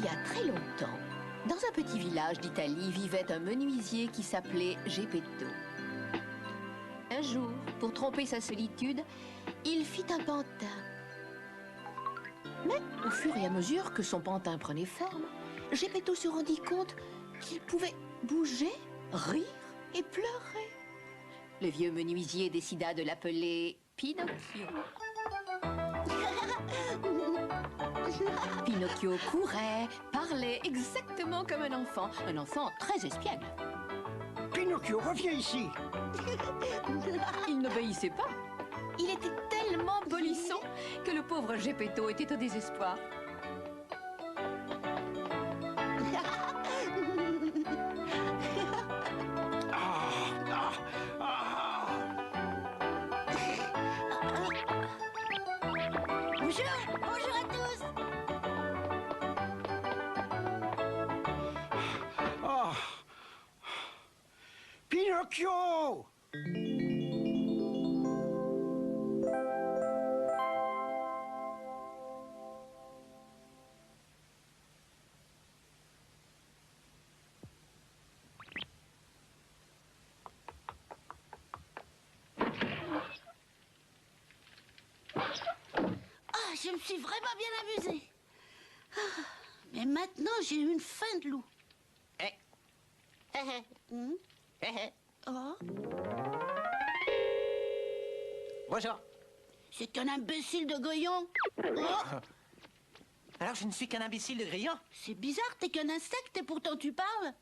Il y a très longtemps, dans un petit village d'Italie vivait un menuisier qui s'appelait Geppetto. Un jour, pour tromper sa solitude, il fit un pantin. Mais au fur et à mesure que son pantin prenait forme, Geppetto se rendit compte qu'il pouvait bouger, rire et pleurer. Le vieux menuisier décida de l'appeler Pinocchio. Pinocchio courait, parlait exactement comme un enfant très espiègle. Pinocchio, reviens ici. Il n'obéissait pas. Il était tellement polisson que le pauvre Geppetto était au désespoir. Bonjour à tous. Oh. Pinocchio! Je me suis vraiment bien amusée. Mais maintenant, j'ai une faim de loup. Oh, Bonjour. c'est qu'un imbécile de Goyon. Oh, Alors je ne suis qu'un imbécile de grillon. c'est bizarre, t'es qu'un insecte et pourtant tu parles.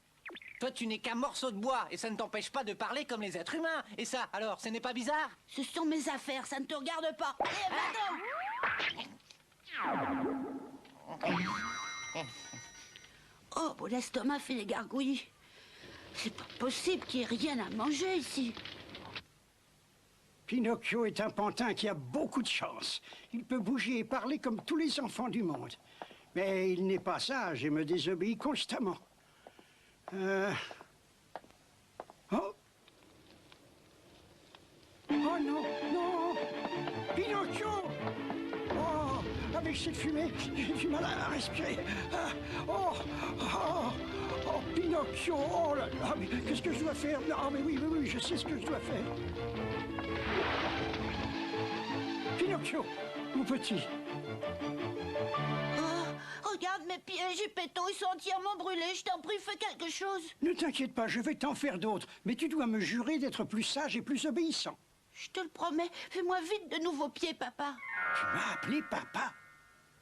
Toi tu n'es qu'un morceau de bois et ça ne t'empêche pas de parler comme les êtres humains. Et ça, alors, ce n'est pas bizarre? Ce sont mes affaires, ça ne te regarde pas. Allez, va-t'en. Oh, mon estomac fait des gargouillis. C'est pas possible qu'il n'y ait rien à manger ici. Pinocchio est un pantin qui a beaucoup de chance. Il peut bouger et parler comme tous les enfants du monde. Mais il n'est pas sage et me désobéit constamment. Oh! Oh non, non! Pinocchio! Oh! Avec cette fumée, j'ai du mal à respirer. Oh! Oh! Oh, Pinocchio! Oh là là! Mais qu'est-ce que je dois faire? Non, mais oui, je sais ce que je dois faire. Pinocchio, mon petit. Oh, regarde mes pieds, Geppetto, ils sont entièrement brûlés. Je t'en prie, fais quelque chose. Ne t'inquiète pas, je vais t'en faire d'autres. Mais tu dois me jurer d'être plus sage et plus obéissant. Je te le promets, fais-moi vite de nouveaux pieds, papa. Tu m'as appelé papa?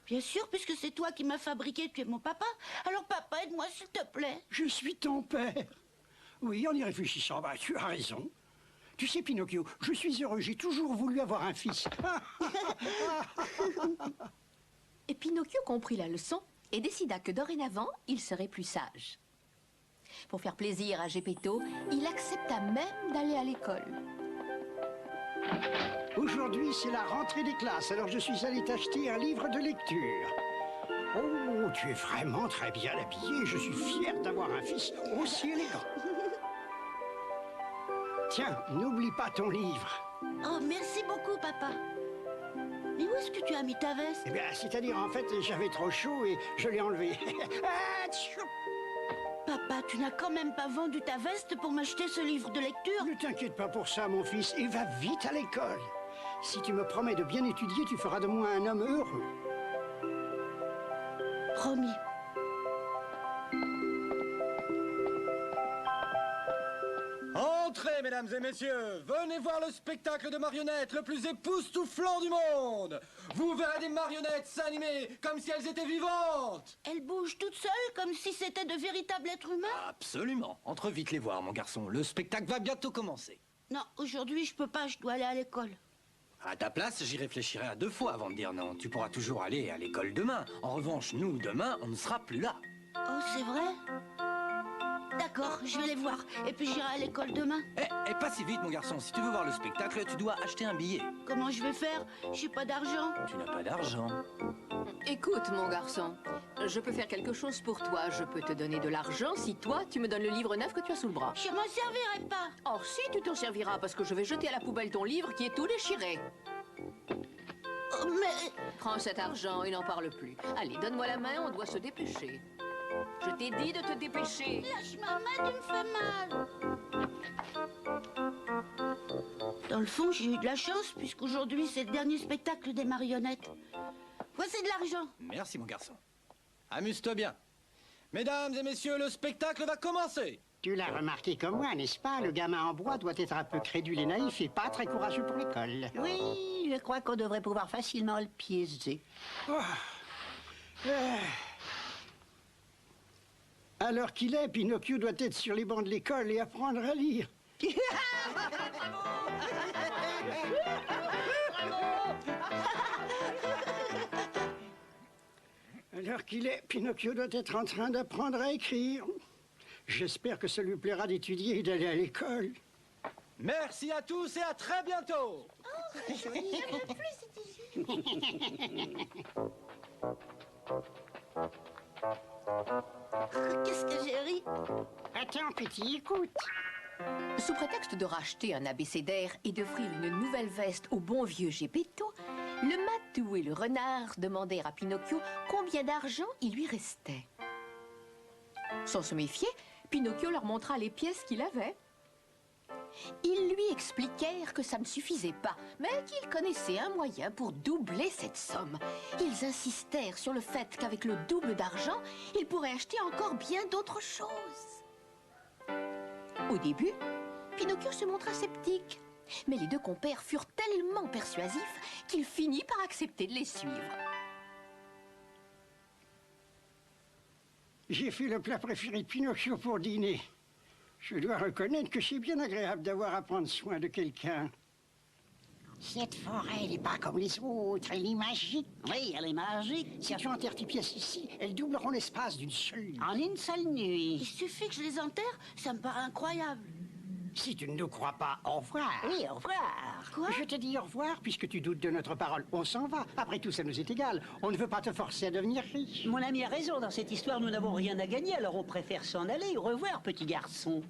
Bien sûr, puisque c'est toi qui m'as fabriqué, tu es mon papa. Alors papa, aide-moi s'il te plaît. Je suis ton père. Oui, en y réfléchissant, bah, tu as raison. Tu sais, Pinocchio, je suis heureux, j'ai toujours voulu avoir un fils. Et Pinocchio comprit la leçon et décida que dorénavant, il serait plus sage. Pour faire plaisir à Geppetto, il accepta même d'aller à l'école. Aujourd'hui, c'est la rentrée des classes, alors je suis allé t'acheter un livre de lecture. Oh, tu es vraiment très bien habillé. Je suis fier d'avoir un fils aussi élégant. Tiens, n'oublie pas ton livre. Oh, merci beaucoup, papa. Mais où est-ce que tu as mis ta veste? Eh bien, c'est-à-dire, en fait, j'avais trop chaud et je l'ai enlevé. Atchou! Papa, tu n'as quand même pas vendu ta veste pour m'acheter ce livre de lecture? Ne t'inquiète pas pour ça, mon fils, et va vite à l'école. Si tu me promets de bien étudier, tu feras de moi un homme heureux. Promis. Entrez, mesdames et messieurs, venez voir le spectacle de marionnettes le plus époustouflant du monde. Vous verrez des marionnettes s'animer comme si elles étaient vivantes. Elles bougent toutes seules comme si c'était de véritables êtres humains? Absolument. Entre vite les voir, mon garçon. Le spectacle va bientôt commencer. Non, aujourd'hui, je peux pas, je dois aller à l'école. À ta place, j'y réfléchirai à 2 fois avant de dire non. Tu pourras toujours aller à l'école demain. En revanche, nous, demain, on ne sera plus là. Oh, c'est vrai? D'accord, je vais les voir. Et puis j'irai à l'école demain. Eh, pas si vite, mon garçon. Si tu veux voir le spectacle, tu dois acheter un billet. Comment je vais faire? J'ai pas d'argent. Tu n'as pas d'argent. Écoute, mon garçon, je peux faire quelque chose pour toi. Je peux te donner de l'argent si toi, tu me donnes le livre neuf que tu as sous le bras. Je m'en servirai pas. Or, si tu t'en serviras, parce que je vais jeter à la poubelle ton livre qui est tout déchiré. Mais... Prends cet argent et n'en parle plus. Allez, donne-moi la main, on doit se dépêcher. Je t'ai dit de te dépêcher. Lâche ma main, tu me fais mal. Dans le fond, j'ai eu de la chance, puisqu'aujourd'hui, c'est le dernier spectacle des marionnettes. Voici de l'argent. Merci, mon garçon. Amuse-toi bien. Mesdames et messieurs, le spectacle va commencer. Tu l'as remarqué comme moi, n'est-ce pas? Le gamin en bois doit être un peu crédule et naïf et pas très courageux pour l'école. Oui, je crois qu'on devrait pouvoir facilement le piéger. Alors qu'il est, Pinocchio doit être sur les bancs de l'école et apprendre à lire. Alors qu'il est, Pinocchio doit être en train d'apprendre à écrire. J'espère que ça lui plaira d'étudier et d'aller à l'école. Merci à tous et à très bientôt. Qu'est-ce que j'ai ri? Attends, petit, écoute. Sous prétexte de racheter un abécédaire et d'offrir une nouvelle veste au bon vieux Geppetto, le matou et le renard demandèrent à Pinocchio combien d'argent il lui restait. Sans se méfier, Pinocchio leur montra les pièces qu'il avait. Ils lui expliquèrent que ça ne suffisait pas, mais qu'ils connaissaient un moyen pour doubler cette somme. Ils insistèrent sur le fait qu'avec le double d'argent, ils pourraient acheter encore bien d'autres choses. Au début, Pinocchio se montra sceptique, mais les deux compères furent tellement persuasifs qu'il finit par accepter de les suivre. J'ai fait le plat préféré de Pinocchio pour dîner. Je dois reconnaître que c'est bien agréable d'avoir à prendre soin de quelqu'un. Cette forêt, elle n'est pas comme les autres, elle est magique. Oui, elle est magique. Si tu enterres tes pièces ici, elles doubleront l'espace d'une seule nuit. En une seule Il nuit. suffit que je les enterre, ça me paraît incroyable. Si tu ne nous crois pas, au revoir. Oui, au revoir. Quoi? Je te dis au revoir puisque tu doutes de notre parole. On s'en va. Après tout, ça nous est égal. On ne veut pas te forcer à devenir riche. Mon ami a raison, dans cette histoire, nous n'avons rien à gagner, alors on préfère s'en aller. Au revoir, petit garçon.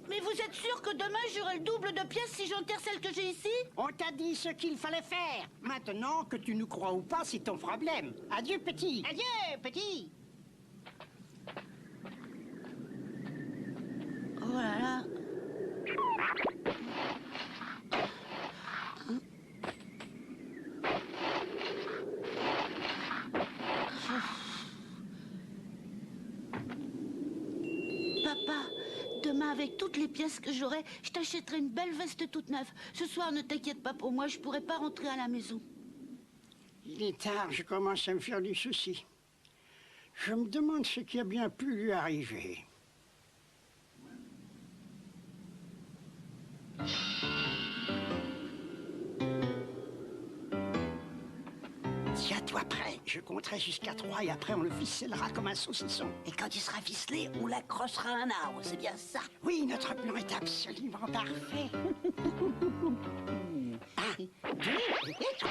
Mais vous êtes sûr que demain, j'aurai le double de pièces si j'enterre celle que j'ai ici? On t'a dit ce qu'il fallait faire. Maintenant, que tu nous crois ou pas, c'est ton problème. Adieu, petit. Adieu, petit. Oh là là. Papa, demain avec toutes les pièces que j'aurai, je t'achèterai une belle veste toute neuve. Ce soir, ne t'inquiète pas pour moi, je pourrai pas rentrer à la maison. Il est tard, je commence à me faire du souci. Je me demande ce qui a bien pu lui arriver. Tiens-toi prêt, je compterai jusqu'à 3 et après on le ficellera comme un saucisson. Et quand il sera ficelé, on l'accrochera à un arbre, c'est bien ça. Oui, notre plan est absolument parfait. 1, 2 et 3.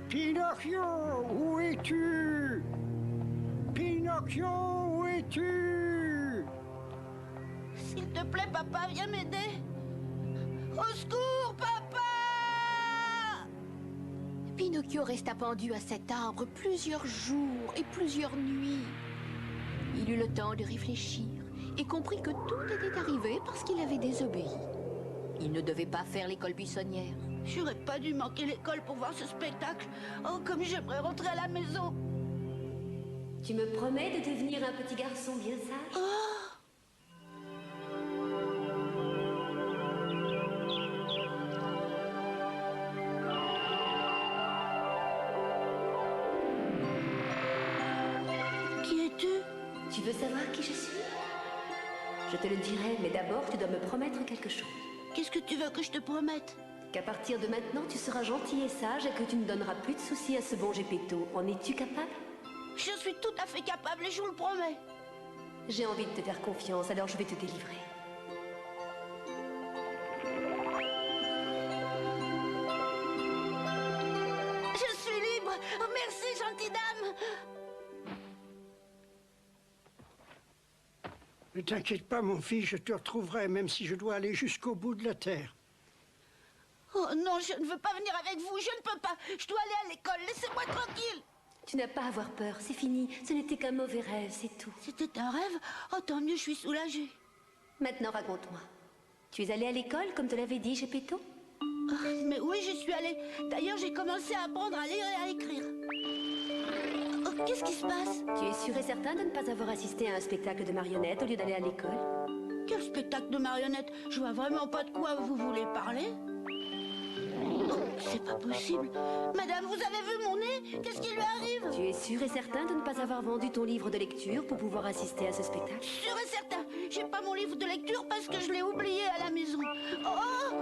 Pinocchio, où es-tu? Pinocchio, où es-tu? S'il te plaît, papa, viens m'aider. Au secours, papa! Pinocchio resta pendu à cet arbre plusieurs jours et plusieurs nuits. Il eut le temps de réfléchir et comprit que tout était arrivé parce qu'il avait désobéi. Il ne devait pas faire l'école buissonnière. J'aurais pas dû manquer l'école pour voir ce spectacle. Oh, comme j'aimerais rentrer à la maison. Tu me promets de devenir un petit garçon bien sage? Qui es-tu? Tu veux savoir qui je suis? Je te le dirai, mais d'abord tu dois me promettre quelque chose. Qu'est-ce que tu veux que je te promette? Qu'à partir de maintenant, tu seras gentil et sage et que tu ne donneras plus de soucis à ce bon Geppetto. En es-tu capable? Je suis tout à fait capable et je vous le promets. J'ai envie de te faire confiance, alors je vais te délivrer. Je suis libre. Oh, merci, gentil Ne t'inquiète pas, mon fils, je te retrouverai, même si je dois aller jusqu'au bout de la terre. Oh non, je ne veux pas venir avec vous, je ne peux pas. Je dois aller à l'école, laissez-moi tranquille. Tu n'as pas à avoir peur, c'est fini. Ce n'était qu'un mauvais rêve, c'est tout. C'était un rêve? Oh, tant mieux, je suis soulagée. Maintenant, raconte-moi. Tu es allé à l'école, comme te l'avait dit Geppetto? Oh, mais oui, j'y suis allée. D'ailleurs, j'ai commencé à apprendre à lire et à écrire. Oh, qu'est-ce qui se passe? Tu es sûr et certain de ne pas avoir assisté à un spectacle de marionnettes au lieu d'aller à l'école? Quel spectacle de marionnettes? Je vois vraiment pas de quoi vous voulez parler. Oh, c'est pas possible. Madame, vous avez vu mon nez? Qu'est-ce qui lui arrive? Tu es sûr et certain de ne pas avoir vendu ton livre de lecture pour pouvoir assister à ce spectacle? Sûr et certain. J'ai pas mon livre de lecture parce que je l'ai oublié à la maison. Oh!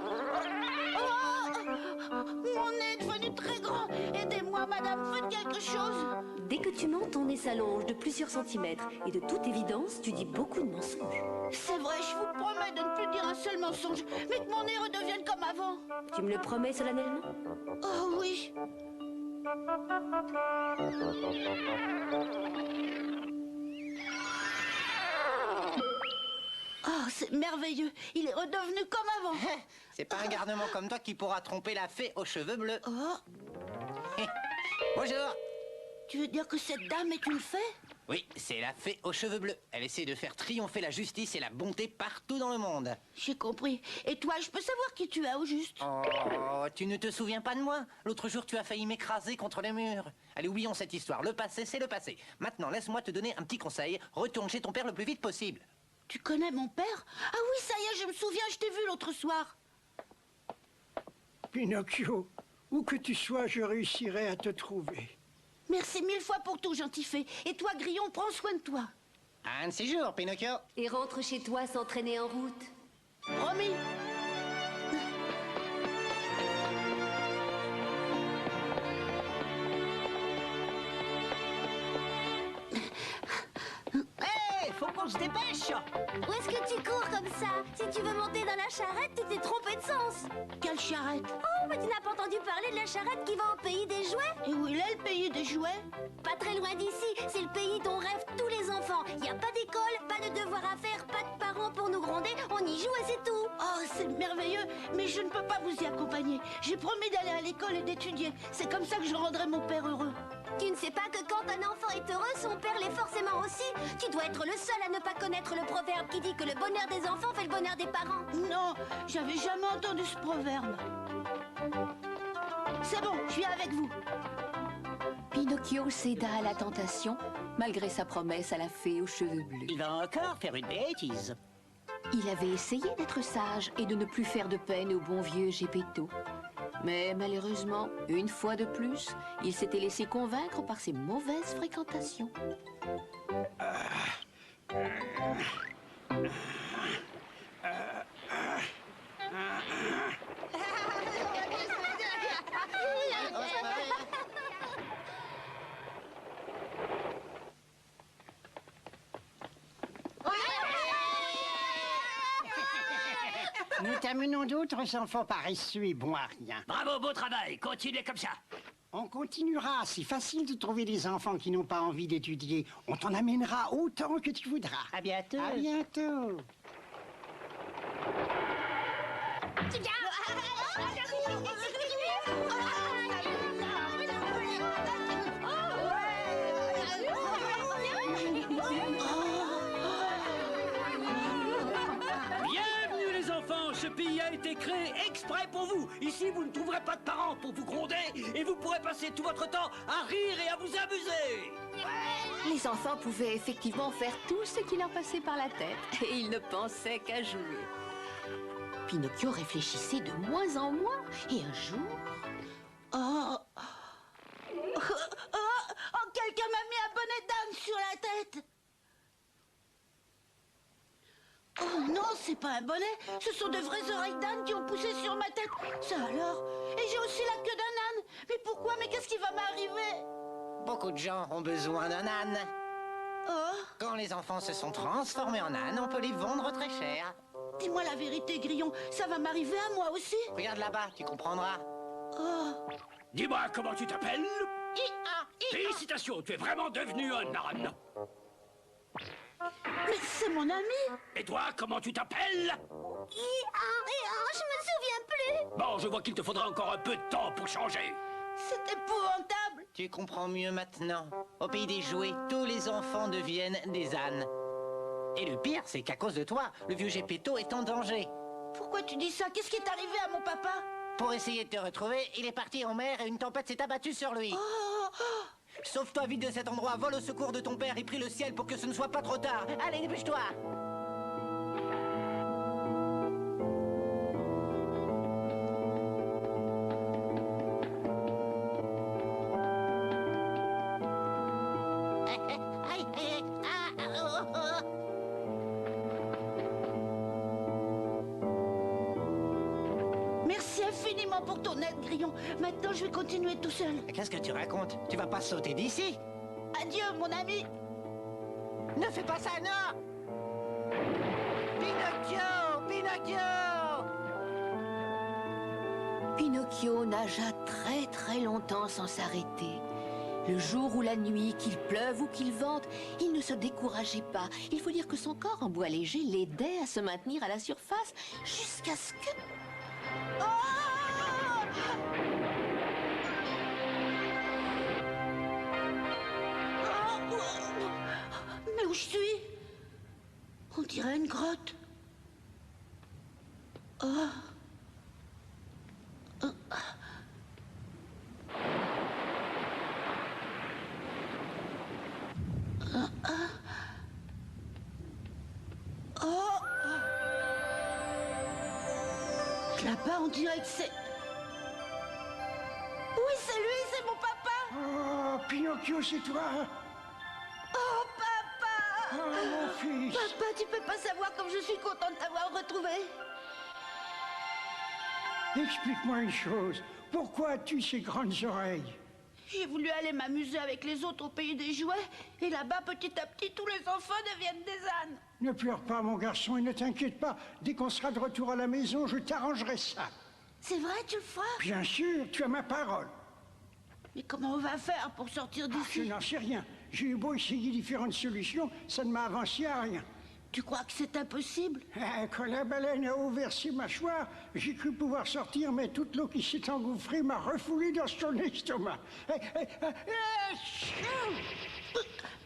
Mon nez est devenu très grand. Aidez-moi, madame, faites quelque chose. Dès que tu mens, ton nez s'allonge de plusieurs centimètres. Et de toute évidence, tu dis beaucoup de mensonges. C'est vrai, je vous promets de ne plus dire un seul mensonge, mais que mon nez redevienne comme avant. Tu me le promets solennellement? Oh oui. Oh, c'est merveilleux. Il est redevenu comme avant. C'est pas un garnement comme toi qui pourra tromper la fée aux cheveux bleus. Oh, Bonjour. tu veux dire que cette dame est une fée? Oui, c'est la fée aux cheveux bleus. Elle essaie de faire triompher la justice et la bonté partout dans le monde. J'ai compris. Et toi, je peux savoir qui tu es au juste? Oh, tu ne te souviens pas de moi? L'autre jour, tu as failli m'écraser contre le mur. Allez, oublions cette histoire. Le passé, c'est le passé. Maintenant, laisse-moi te donner un petit conseil. Retourne chez ton père le plus vite possible. Tu connais mon père? Ah oui, ça y est, je me souviens, je t'ai vu l'autre soir. Pinocchio, où que tu sois, je réussirai à te trouver. Merci mille fois pour tout, gentil fée. Et toi, Grillon, prends soin de toi. Un de ces jours, Pinocchio. Et rentre chez toi sans traîner en route. Promis. Hé, faut qu'on se dépêche. Où est-ce que tu cours comme ça? Si tu veux monter dans la charrette, tu t'es trompé de sens. Quelle charrette? Oh, mais tu n'as pas entendu parler de la charrette qui va au pays des jouets? Et où il est le pays des jouets? Pas très loin d'ici, c'est le pays dont rêvent tous les enfants. Il n'y a pas d'école, pas de devoirs à faire, pas de parents pour nous gronder, on y joue et c'est tout. Oh, c'est merveilleux, mais je ne peux pas vous y accompagner. J'ai promis d'aller à l'école et d'étudier. C'est comme ça que je rendrai mon père heureux. Tu ne sais pas que quand un enfant est heureux, son père l'est forcément aussi? Tu dois être le seul à ne pas connaître le proverbe qui dit que le bonheur des enfants fait le bonheur des parents. Non, j'avais jamais entendu ce proverbe. C'est bon, je viens avec vous. Pinocchio céda à la tentation, malgré sa promesse à la fée aux cheveux bleus. Il va encore faire une bêtise. Il avait essayé d'être sage et de ne plus faire de peine au bon vieux Geppetto. Mais malheureusement, une fois de plus, il s'était laissé convaincre par ses mauvaises fréquentations. Nous t'amenons d'autres enfants paresseux et bons à rien. Bravo, beau travail. Continuez comme ça. On continuera. C'est facile de trouver des enfants qui n'ont pas envie d'étudier. On t'en amènera autant que tu voudras. À bientôt. À bientôt. Bienvenue les enfants, ce pays a été créé exprès pour vous. Ici, vous ne trouverez pas de parents pour vous gronder et vous pourrez passer tout votre temps à rire et à vous amuser. Les enfants pouvaient effectivement faire tout ce qui leur passait par la tête et ils ne pensaient qu'à jouer. Pinocchio réfléchissait de moins en moins et un jour... Oh, quelqu'un m'a mis un bonnet d'âne sur la tête. Oh non, c'est pas un bonnet. Ce sont de vraies oreilles d'âne qui ont poussé sur ma tête. Ça alors? Et j'ai aussi la queue d'un âne. Mais pourquoi? Mais qu'est-ce qui va m'arriver? Beaucoup de gens ont besoin d'un âne. Oh, Quand les enfants se sont transformés en ânes, on peut les vendre très cher. dis-moi la vérité, Grillon. Ça va m'arriver à moi aussi? Regarde là-bas, tu comprendras. Oh, Dis-moi comment tu t'appelles? Félicitations, tu es vraiment devenu un âne. mais C'est mon ami. Et toi, comment tu t'appelles? Je me souviens plus. Bon, je vois qu'il te faudra encore un peu de temps pour changer. C'est épouvantable. Tu comprends mieux maintenant. Au pays des jouets, tous les enfants deviennent des ânes. Et le pire, c'est qu'à cause de toi, le vieux Geppetto est en danger. Pourquoi tu dis ça? Qu'est-ce qui est arrivé à mon papa? Pour essayer de te retrouver, il est parti en mer et une tempête s'est abattue sur lui. Sauve-toi vite de cet endroit, vole au secours de ton père et prie le ciel pour que ce ne soit pas trop tard. Allez, dépêche-toi! Merci infiniment pour ton aide, Grillon. Maintenant, je vais continuer tout seul. Qu'est-ce que tu racontes? Tu vas pas sauter d'ici? Adieu, mon ami. Ne fais pas ça, non! Pinocchio! Pinocchio! Pinocchio nagea très très longtemps sans s'arrêter. Le jour ou la nuit, qu'il pleuve ou qu'il vente, il ne se décourageait pas. Il faut dire que son corps en bois léger l'aidait à se maintenir à la surface jusqu'à ce que... Mais où je suis? On dirait une grotte. Là-bas, on dirait que c'est... Oui, c'est lui, c'est mon papa. Oh, Pinocchio, c'est toi. Oh, papa. Oh, mon fils. Papa, tu peux pas savoir comme je suis contente de t'avoir retrouvé. Explique-moi une chose. Pourquoi as-tu ces grandes oreilles? J'ai voulu aller m'amuser avec les autres au pays des jouets, et là-bas, petit à petit, tous les enfants deviennent des ânes. Ne pleure pas, mon garçon, et ne t'inquiète pas. Dès qu'on sera de retour à la maison, je t'arrangerai ça. C'est vrai, tu le feras? Bien sûr, tu as ma parole. Mais comment on va faire pour sortir Je d'ici? n'en sais rien. J'ai eu beau essayer différentes solutions, ça ne m'a avancé à rien. Tu crois que c'est impossible? Quand la baleine a ouvert ses mâchoires, j'ai cru pouvoir sortir, mais toute l'eau qui s'est engouffrée m'a refoulé dans son estomac.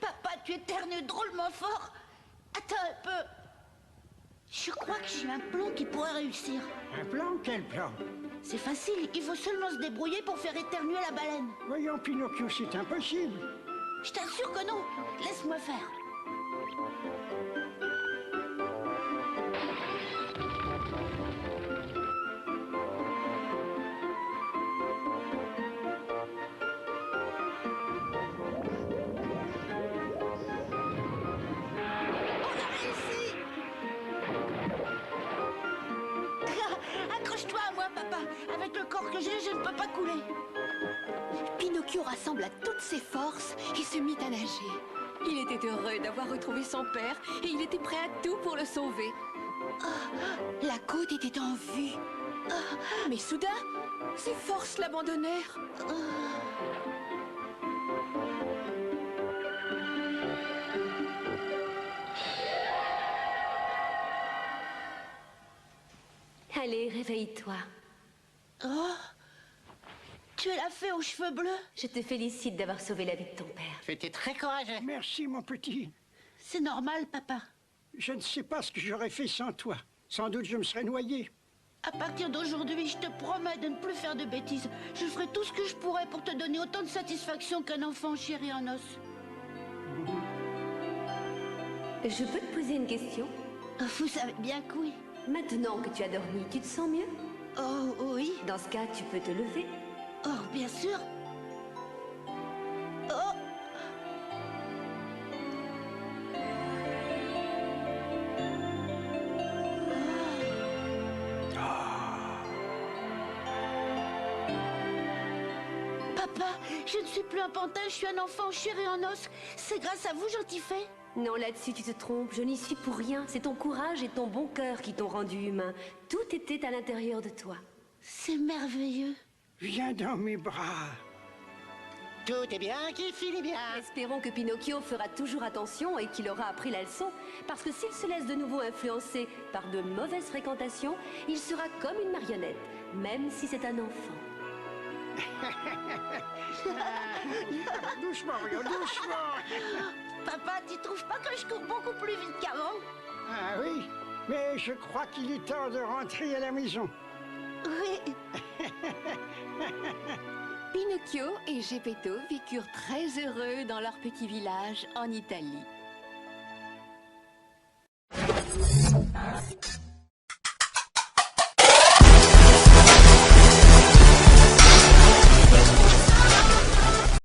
Papa, tu éternues drôlement fort. Attends un peu. Je crois que j'ai un plan qui pourrait réussir. Un plan? Quel plan? C'est facile, il faut seulement se débrouiller pour faire éternuer la baleine. Voyons, Pinocchio, c'est impossible. Je t'assure que non. Laisse-moi faire. Accroche-toi à moi, papa. Avec le corps que j'ai, je ne peux pas couler. Pinocchio rassembla toutes ses forces et se mit à nager. Il était heureux d'avoir retrouvé son père et il était prêt à tout pour le sauver. La côte était en vue. Mais soudain, ses forces l'abandonnèrent. Allez, réveille-toi. Oh, tu es la fée aux cheveux bleus? Je te félicite d'avoir sauvé la vie de ton père. Tu étais très courageux. Merci, mon petit. C'est normal, papa. Je ne sais pas ce que j'aurais fait sans toi. Sans doute je me serais noyé. À partir d'aujourd'hui, je te promets de ne plus faire de bêtises. Je ferai tout ce que je pourrai pour te donner autant de satisfaction qu'un enfant chéri en os. Je peux te poser une question? Vous savez bien que oui. Maintenant que tu as dormi, tu te sens mieux? Oh, oui. Dans ce cas, tu peux te lever. Oh, bien sûr. Oh. Papa, je ne suis plus un pantin, je suis un enfant chair et en os. C'est grâce à vous, gentil fée. Non, là-dessus, tu te trompes. Je n'y suis pour rien. C'est ton courage et ton bon cœur qui t'ont rendu humain. Tout était à l'intérieur de toi. C'est merveilleux. Viens dans mes bras. Tout est bien qui finit bien. Espérons que Pinocchio fera toujours attention et qu'il aura appris la leçon, parce que s'il se laisse de nouveau influencer par de mauvaises fréquentations, il sera comme une marionnette, même si c'est un enfant. Doucement, Rio, doucement. Papa, tu trouves pas que je cours beaucoup plus vite qu'avant? Ah oui, mais je crois qu'il est temps de rentrer à la maison. Oui. Pinocchio et Geppetto vécurent très heureux dans leur petit village en Italie.